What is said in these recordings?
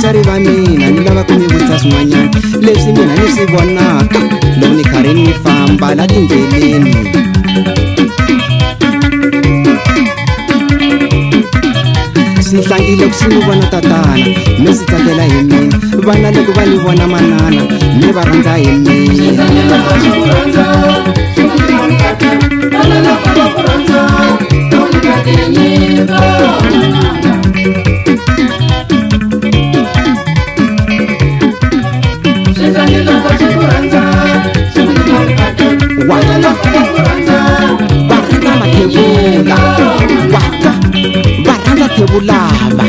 vatswari va mina ni lava ku mi vutisa swin'wanyana leswi mina ni swi vonaka loko ni karhi ni famba la tindleleni. Swi hlangile ku swi ni vona tatana mi swi tsakela hi mina, vana loko va ni vona manana mi va rhandza hi mina. Varhandza thebulava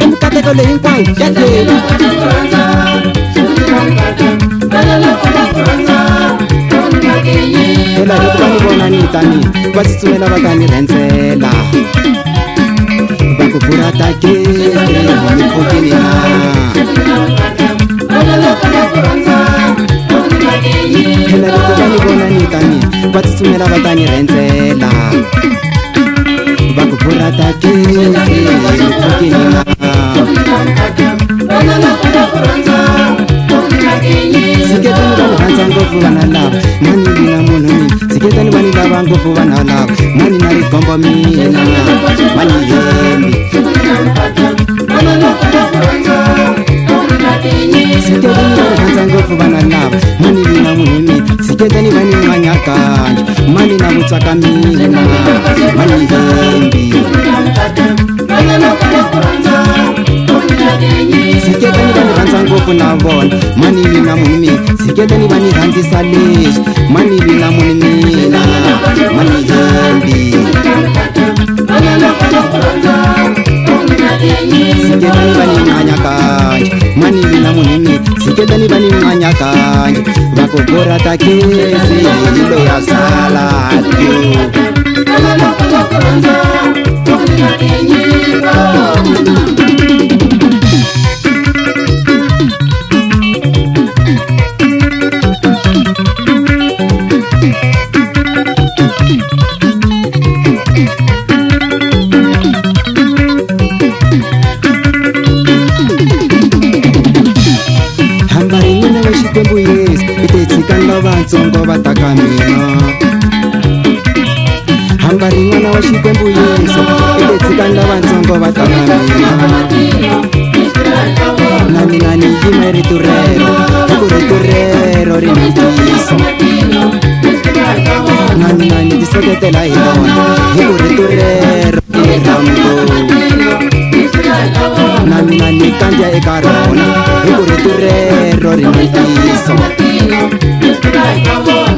emikateko leyi hinkwayo ya tele. Phela loko va ni vona ni tani va tsutsumela va ta ni rhendzela va ku burata gezi miphokini na. Phela loko va ni vona ni tani va tsutsumela va ta ni rhendzela va ku burata gezi miphokini na. Tshiketani va ni rhandza ngopfu vana lava, mani mina munhu mina. Tshiketani va ni lava ngopfu vana lava, mani na rigombo mina mani hembi. Tshiketani va ni rhandza ngopfu vana lava, mani mina munhu mina. Tshiketani va ni n'wanyakanje, mani na vutswaka mina mani hembi. Tshiketani va ni rhandza ngopfu na vona, mani mina munhu mina. Tshiketani va ni rhandzisa leswi, mani mina munhu mina mani hembi. Tshiketani va ni n'wanyakanje, mani mina munhu mina. Tshiketani va ni n'wanyakanje va ku burata gezi hi loya salatu. Vatsongo va ta ka mina, hamba rin'wana wa Xikwembu Yesu i le tshikani lavatsongo va ta ka mina. Na mina ni yima hi rito rero, hi ku rito rero ri ni ntiyiso. Na mina ni tiseketela hi rona, hi ku rito rero i rambo. Na mina ni kandya eka rona, hi ku rito rero ri ni ntiyiso.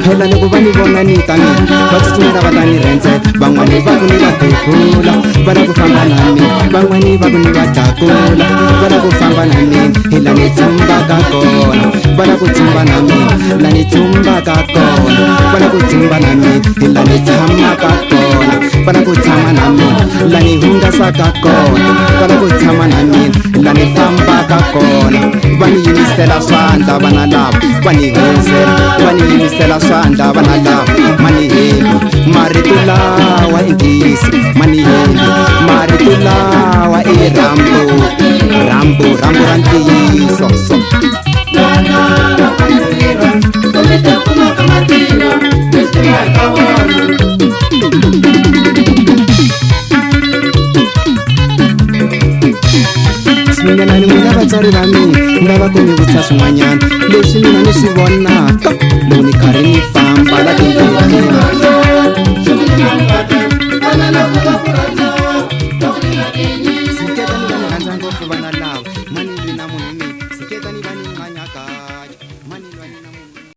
Phela loko va ni vona ni tani va tsutsumela va ta ni rhendzela, van'wani va ku ni va bebula va la ku famba na mina, van'wani va ku ni va tlakula va la ku famba na mina hi la ni tsumbaka kona, va la ku tsumba na mina la ni tsumbaka kona, va la ku tsumba na mina hi la ni tshamaka kona, va la ku tshama na mina la ni hungasaka kona, va la ku tshama na mina la ni fambaka kona. Va ni yimisela swandla vana lava, va ni hezela va ni yimisela swandla vana lava, mani hembi marito lawa i ntiyiso, mani hembi marito lawa i rambo, rambo rambo ra ntiyiso. Swin'wanyana n'wina vatswari va mina ni lava ku mi vutisa swin'wanyana leswi mina ni swi vonaka loko ni karhi ni